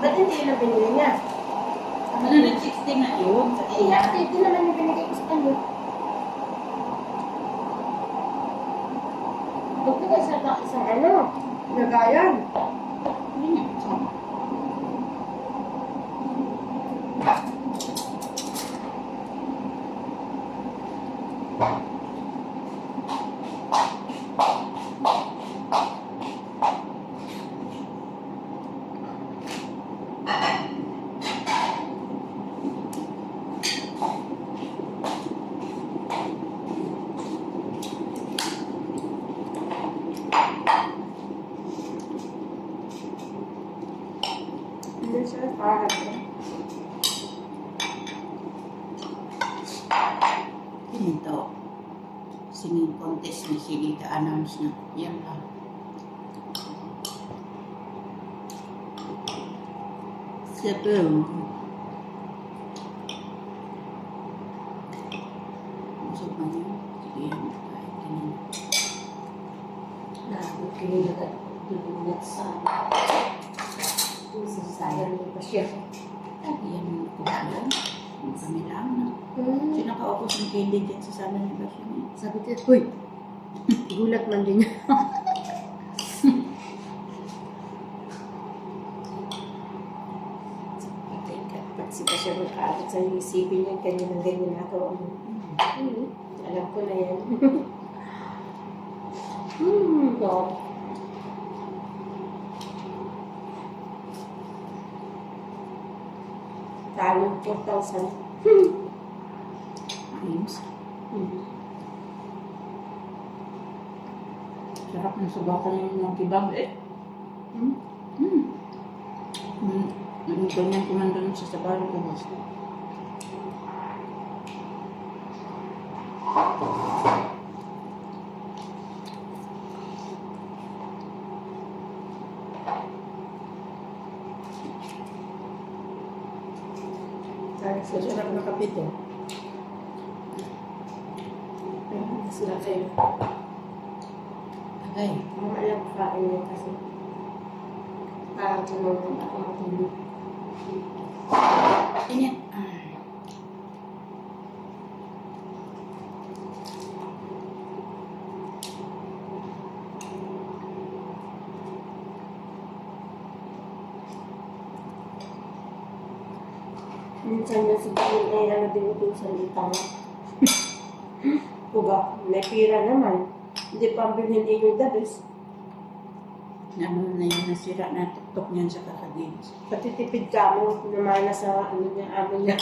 Ba't hindi yun ang binili niya? 160 nga yun. Sa Eh, ito naman yung binigay ko sa kanya. Huwag ko kayo sa ano, nagayan. Hindi siya parang. Ito. Singing contest ni Silita announce na. Yan pa. Sabaw. Masok na yun. Sige yan. Kahit ganyan. Nakakot kayo nagdulungat sa sayang mo pa siya. Yan ko yan. Kami lang na. Sinakaupos ng candy dyan sa sana ni Basya niya. Sabi ko, huy! Gulat man din niya. Pag si Basya magkaakit sa isipin niya, kanya ng ganyan ako. Alam ko na yan. God. Talong 4,000. Ayos. Sarap ng subakan yung kebab eh. Ganyan ko man doon sa sabaro ko. Sarap na kapito. Sila kayo. Agay. Mga alam ko kain niya kasi parang tumulong ako matulog. Ganyan. Minsan na sabihin ay ano din ito sa litang. Kuba, may pira naman. Hindi pa bilhin yung dabis. Ano na yun, nasira na tuktok niyan sa kakagins. Patitipid ka mo naman na sa ano niya, amo niya.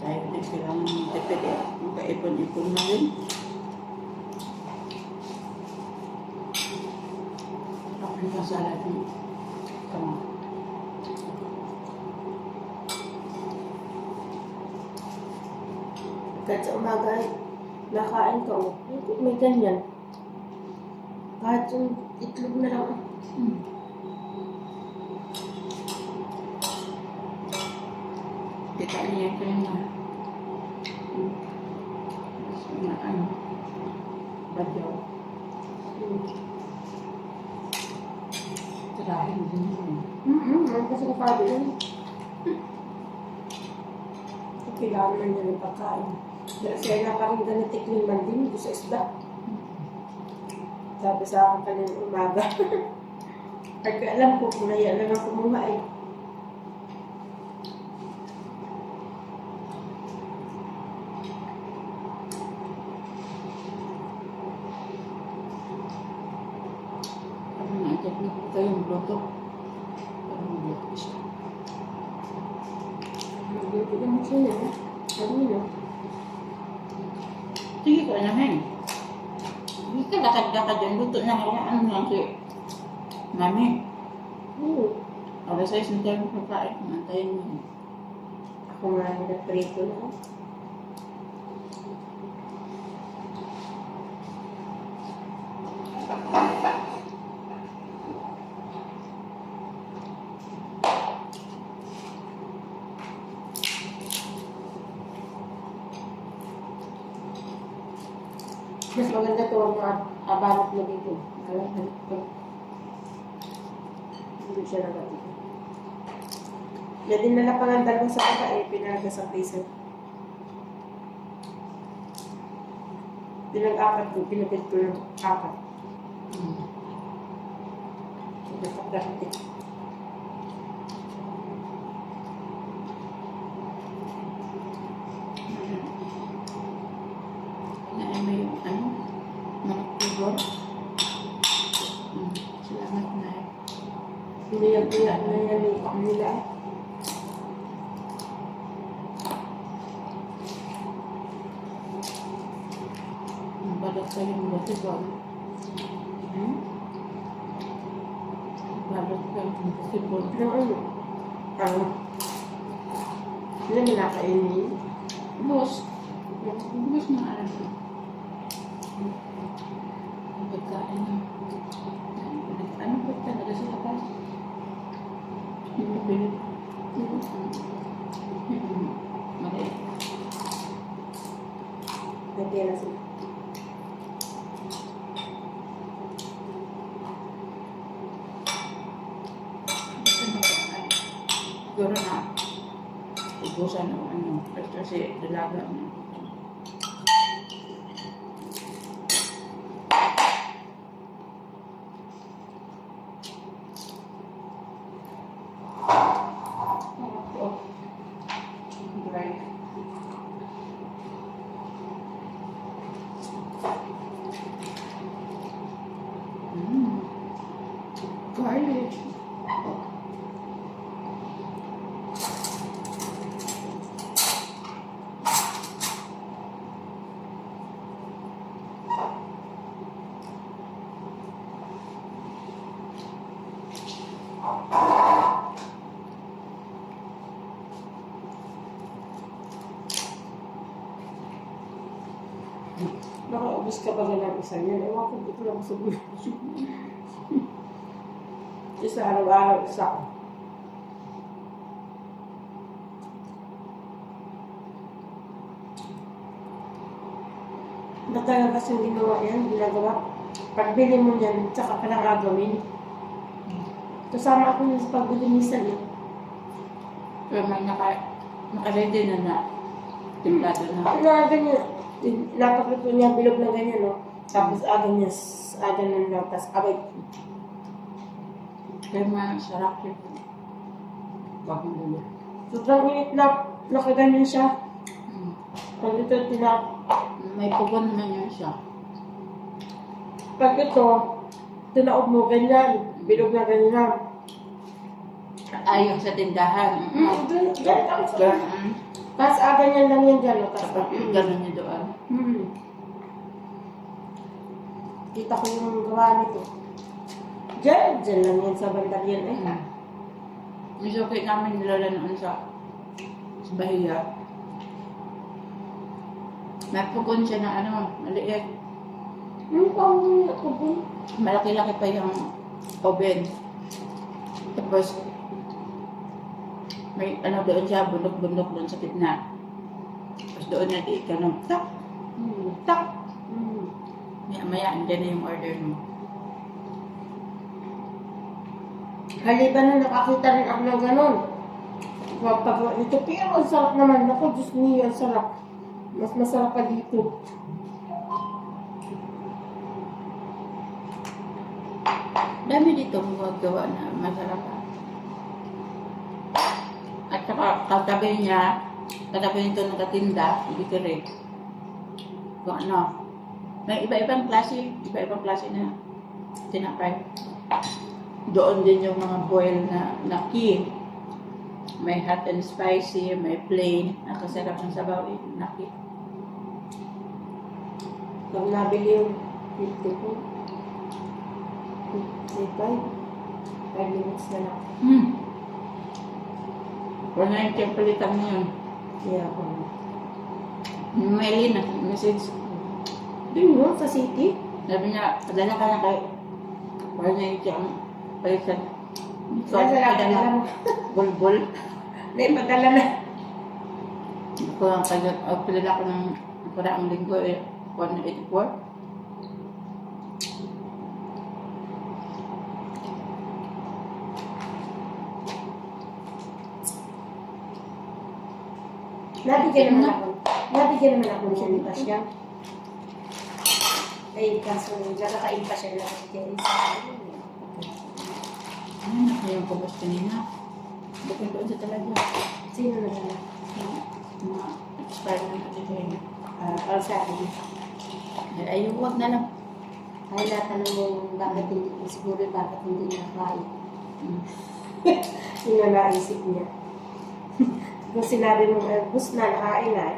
Tayo din kailangan ng tipid eh. Magkaipon-ipon na yun. Ako yung kasalat mo. Tama. Kahit sa umaga, nakain ka mo. May ganyan. Kahit yung itlog na lang. Kita niya ko yung ano, badyaw. Tirahin din yun. Ano kasi kapabi yun? Kailangan man niya ng pagkain. Kasi napakinggan na tikling man din sa isda. Sabi sa akin kanina umaga. Pagka alam ko, kunaya na lang kumuha eh. Ano nga, technique ko kayong bloto. Parang bloto siya. Hindi naman siya yan. Kanina. Sige ka na, hen. Hindi ka lakad-lakad dyan. Luto na hayaan mo lang si Mami. Alas 6 na tayo magkakain. Nantayin mo. Ako nga nag-prito na. Mas maganda to ang mga abalot mo dito. Alam mo, hindi siya nagatitin. Yan din na napangantal ko sa kaka pinalaga sa freezer. Pinag-apat ko, pinapit ko yung apat. Pinapagdakitik. Na may ano, manok tibor. Salamat na. Hindi yan nila. Balot kayo ng tibor. Balot kayo ng tibor. Ano? Hindi mo nakainin. Bus. Bus na alam ko. Ang pagkain na. Ano ba talaga sa tapas? Hindi pilit. Mali. Nagyan na sila. Siguro na. Ubusan ng ano. Kasi dalaga na. Garlic. Nakaubos ka ba ng isa yan? Ewan ko, dito lang sa buhay. Isa araw-araw, isa. Natagal kasi yung ginawa yan, ginagawa. Pagbili mo yan, tsaka ka lang gagawin. Kasama ako yun sa pagbili minsan eh. Pero may naka-ready na timplado na. Ano nga ganyan? Napakluto niya, bilog na ganyan, no? Tapos aga niya, aga na lang, tapos abay. Kaya masarap yun. Bagong gulo. Sobrang init na, nakaganyan siya. Pag ito, May pugon naman yun siya. pag ito, tinaob mo, ganyan, bilog na ganyan. Ayaw sa tindahan. Ganyan ako sa tapos ganyan lang yan dyan, no? Tapos, Ganun niya doon. Kita ko yung gawa nito. Dyan lang yan sa bandar yan eh. Yung suki namin nilala noon sa Bahia. May pugon siya na ano, maliit. Paano ako po? Malaki-laki pa yung oven. Tapos, may ano doon siya, bundok-bundok doon sa gitna. Tapos doon na di ka nung tak, tak. Maya, andyan na yung order mo. Haliban na nakakita rin ako ng ganun. Pagpagawa nito, pero ang sarap naman. Ako, Diyos niyo, ang sarap. Mas masarap pa dito. Dami dito magawa na masarap pa. At saka katabi nito nakatinda, hindi ka rin. Kung ano, may iba-ibang klase na tinapay. Doon din yung mga boil na key. May hot and spicy, may plain, nakasarap ng sabaw na key. Pag nabili yung 50 ko, 55, 5 minutes na lang. Wala yung palitan mo yun. Kaya ako. May message. Doon mo, sa city? Sabi niya, padala ka na kay wala na yung palitan. So, Padala mo. bulbul. Hindi, padala na. Ako ang padala ko ng paraang linggo, 184. Nabigyan naman ako siya ni Pasya. Ay, kaso nakakain pa siya lang kasi kaya isa. Ano na kayong kubos kanina? Bukod doon sa talaga. Sino na lang? Mga expired na kasi kayo. Para sa akin. Ay, huwag na lang. Ay, natanong mo bakit hindi, siguro bakit hindi nakain. Yun na naisip niya. Kung sinabi mo, bus na, nakain na,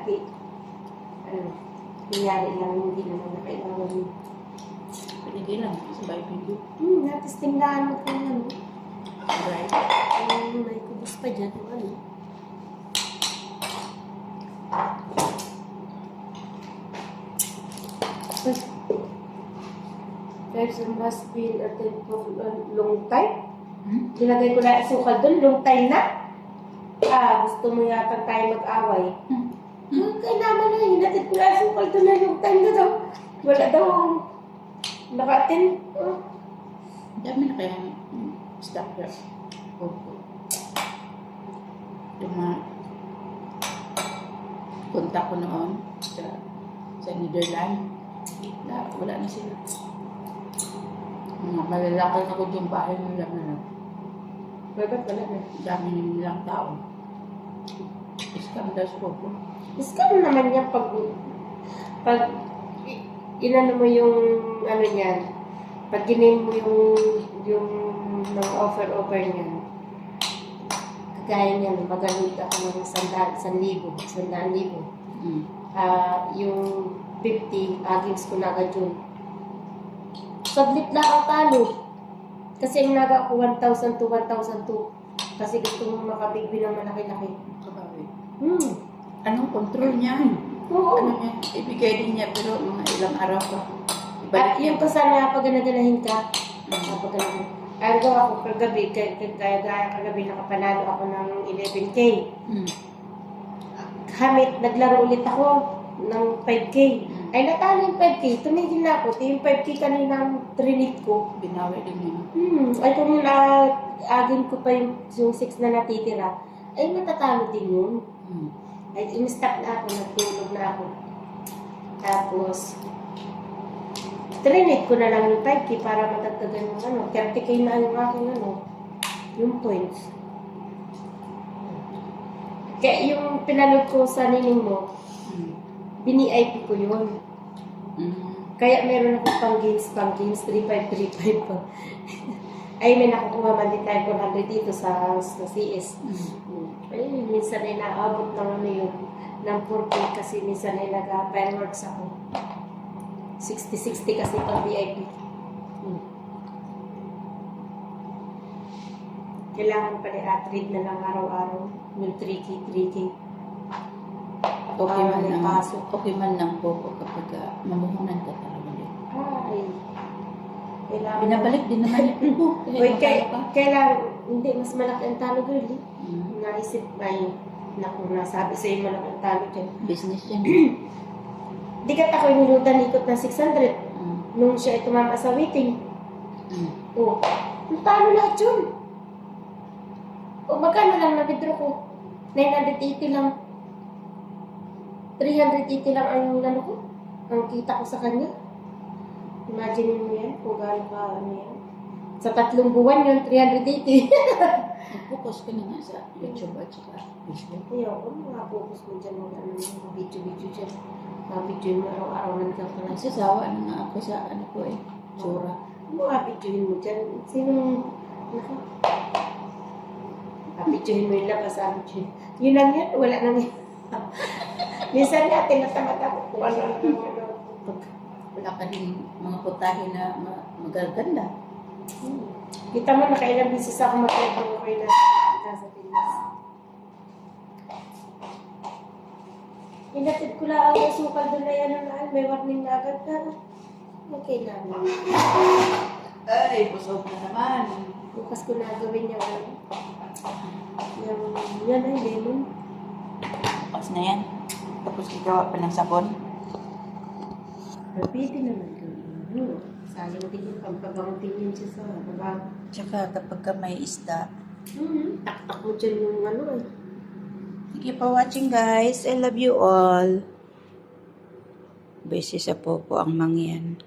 nangyari lang, hindi naman nakailangan mo. Pwede lang, sabay video. Natistinggaan mo ka ano. Right. May kubos pa dyan, ano. There's must be a for a long time. Nilagay ko na asukal doon, long time na. Gusto mo yata tayo mag-away. Kaya naman na, hinatid ko na asukal doon na long time na daw. Wala daw akong naka-attend. Dami na kaya stop here. Yung mga kontak ko noon sa Netherlands. Wala na sila. Malalakal ako yung bahay nila na. Bakit wala na? Dami nilang tao. Scam daw sa ko. Scam naman yan pag inano mo yung ano niyan, pag ginain mo yung mga offer niyan, kagaya niyan, magalit ako ng 100,000. Yung 50, against ko na agad yun. Saglit lang ang talo. Kasi ang naga ko 1,000 to 1,002. Kasi gusto mong makabigbi ng malaki-laki. Kabawi. Hmm. Anong control niyan? Oo. Ano niya? Ibigay din niya pero mga ilang araw pa. At yung kasana pag naganahin ka, Mm. ang gawa ko kagabi, kagabi nakapanalo ako ng 11K. Hamit, naglaro ulit ako ng 5K. Ay natalo yung 5K, tumigil na ako. Yung 5K kanina trinit ko. Binawi din niya. Ay kung agin ko pa yung 6 na natitira, ay matatalo din yun. Ay in-stop na ako, nagtulog na ako. Tapos, trinit ko na lang yung 5K para matagdagan yung 30K na yung aking yung points. Kaya yung pinalog ko sa nining mo, bini-IP ko yun. Kaya meron ako pang-gains, 3535 pa. Ay, may nakukuha man din tayo 400 dito sa CS. Ay, minsan ay naabot ng ng 4K kasi minsan ay nag-fireworks ako. 60-60 kasi pag VIP. Kailangan pa i-trade na lang araw-araw. Yung 3K. Okay man lang po kapag mamuhunan ka talaga din. Ay. Kailangan. Binabalik din naman ito po. Kailangan, hindi, mas malaki ang talo girl eh. Naisip, nasabi sa'yo malaki ang talo dyan. Business yan. Di kat ako nilutan ikot ng 600. Nung siya ay tumama sa waiting. Talo lahat yun. Magkano lang na-withdraw ko? 980 lang. 380 lang ang ko. Ang kita ko sa kanya. Imagine mo yan kung gaano ka yan. Sa 3 buwan yun, 380. Nag-focus ka na nga sa YouTube at saka Facebook. Ayaw, focus mo dyan mga video dyan. Video mo araw-araw lang ka lang. Nagsasawa na nga ako sa ko tsura. Videoin mo dyan. Sinong videoin mo yung labas sa video. Yun lang yan, wala nang yan. Minsan nga, tinatamad ako kung ano. Wala ka din mga putahe na magaganda. Kita mo, nakailang bisis ako mag-report kayo na sa Pinas. Pinatid ko lang ang sukal doon na yan may warning na agad na. Okay naman. Ay, busog na naman. Bukas ko na gawin yung yan ay lemon. Bukas na yan. Tapos ikaw pa ng sabon. Pwede naman gawin. Sayang din yung pampabangutin yun siya sa babag. Tsaka kapag ka may isda, Taktak mo dyan yung Thank you for watching, guys. I love you all. Busy sa popo ang mangyan.